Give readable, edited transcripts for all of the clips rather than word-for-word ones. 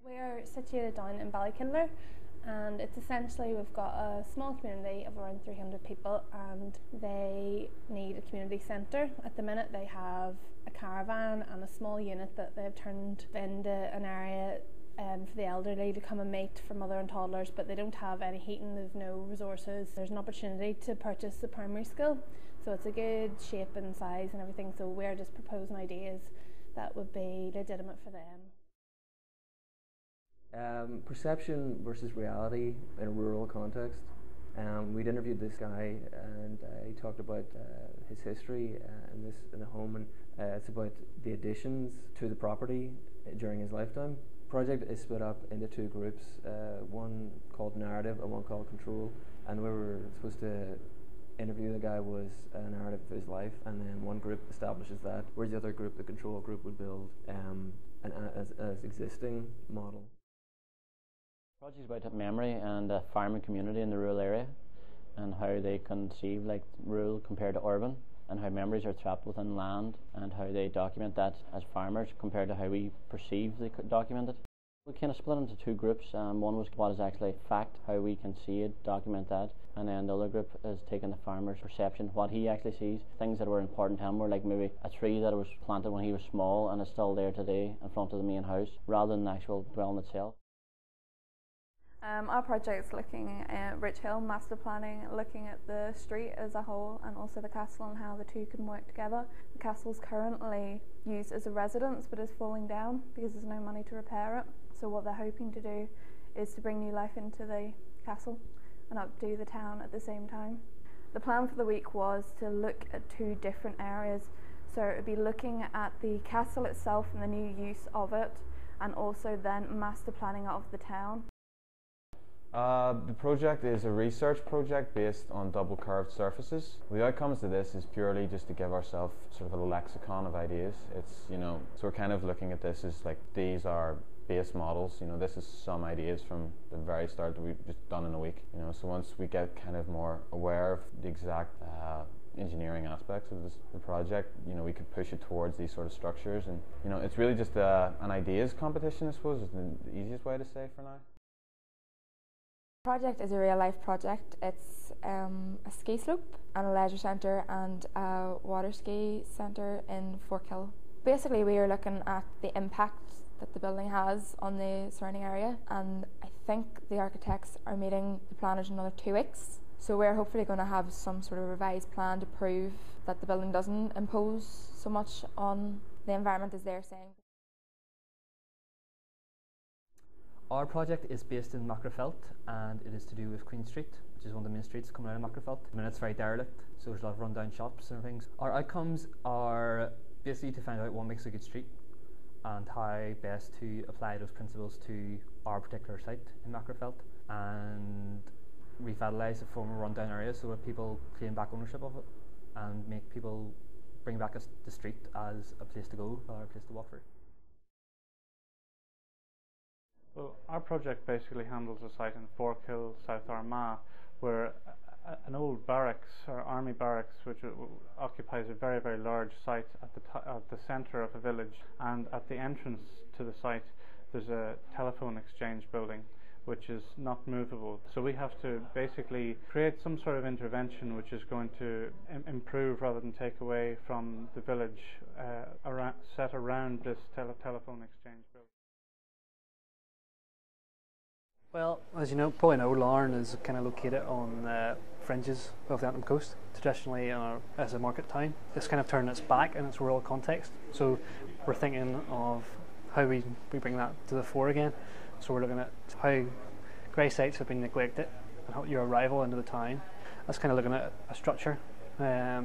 We're situated down in Ballykindler, and it's essentially we've got a small community of around 300 people and they need a community centre. At the minute they have a caravan and a small unit that they've turned into an area for the elderly to come and meet for mother and toddlers, but they don't have any heating, there's no resources. There's an opportunity to purchase the primary school, so it's a good shape and size and everything, so we're just proposing ideas that would be legitimate for them. Perception versus reality in a rural context. We'd interviewed this guy and he talked about his history in the home, and it's about the additions to the property during his lifetime. The project is split up into two groups, one called Narrative and one called Control, and we were supposed to interview the guy was a narrative of his life, and then one group establishes that, whereas the other group, the Control group, would build an as existing model. The project is about memory and a farming community in the rural area and how they conceive like rural compared to urban, and how memories are trapped within land and how they document that as farmers compared to how we perceive they document it. We kind of split into two groups. One was what is actually fact, how we can see it, document that, and then the other group is taking the farmer's perception, what he actually sees, things that were important to him were like maybe a tree that was planted when he was small and is still there today in front of the main house rather than the actual dwelling itself. Our project's looking at Rich Hill master planning, looking at the street as a whole and also the castle and how the two can work together. The castle's currently used as a residence but is falling down because there's no money to repair it. So what they're hoping to do is to bring new life into the castle and updo the town at the same time. The plan for the week was to look at two different areas. So it would be looking at the castle itself and the new use of it, and also then master planning of the town. The project is a research project based on double curved surfaces. The outcomes of this is purely just to give ourselves sort of a lexicon of ideas. It's, so we're kind of looking at this as like these are base models. This is some ideas from the very start that we've just done in a week. So once we get kind of more aware of the exact engineering aspects of the project, we could push it towards these sort of structures. And it's really just an ideas competition, I suppose, is the easiest way to say for now. The project is a real life project. It's a ski slope and a leisure centre and a water ski centre in Forkhill. Basically we are looking at the impact that the building has on the surrounding area, and I think the architects are meeting the planners in another 2 weeks. So we're hopefully going to have some sort of revised plan to prove that the building doesn't impose so much on the environment as they're saying. Our project is based in Magherafelt, and it is to do with Queen Street, which is one of the main streets coming out of Magherafelt. I mean, it's very derelict, so there's a lot of rundown shops and things. Our outcomes are basically to find out what makes a good street and how best to apply those principles to our particular site in Magherafelt, and revitalise the former rundown areas so that people claim back ownership of it and make people bring back the street as a place to go or a place to walk through. Well, our project basically handles a site in Forkhill, South Armagh, where an old barracks or army barracks, which occupies a very, very large site at the centre of a village, and at the entrance to the site there's a telephone exchange building which is not movable. So we have to basically create some sort of intervention which is going to improve rather than take away from the village set around this telephone exchange building. Well, as you know, probably know, Larne is kind of located on the fringes of the Antrim coast, traditionally as a market town. It's kind of turned its back in its rural context, so we're thinking of how we bring that to the fore again. So we're looking at how grey sites have been neglected and how your arrival into the town. That's kind of looking at a structure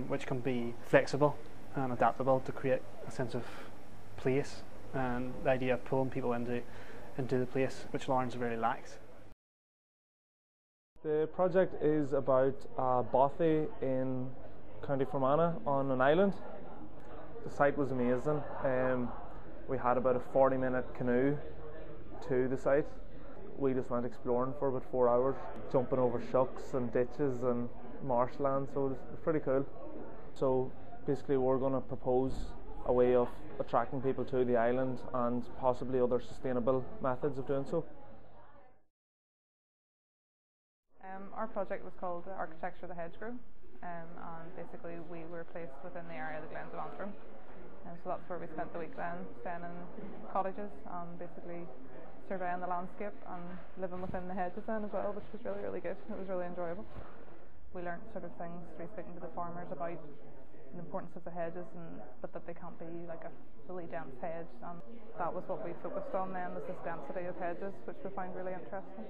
which can be flexible and adaptable to create a sense of place, and the idea of pulling people into the place, which Larne's really lacks. The project is about a bothy in County Fermanagh on an island. The site was amazing. We had about a 40-minute canoe to the site. We just went exploring for about 4 hours, jumping over shucks and ditches and marshland, so it was pretty cool. So basically we're going to propose a way of attracting people to the island and possibly other sustainable methods of doing so. Our project was called Architecture of the Hedgerow, and basically we were placed within the area of the Glens of Antrim, and so that's where we spent the week then, staying in cottages and basically surveying the landscape and living within the hedges then as well, which was really, really good. It was really enjoyable. We learnt sort of things through speaking to the farmers about the importance of the hedges, but that they can't be like a fully dense hedge, and that was what we focused on then, was this density of hedges, which we found really interesting.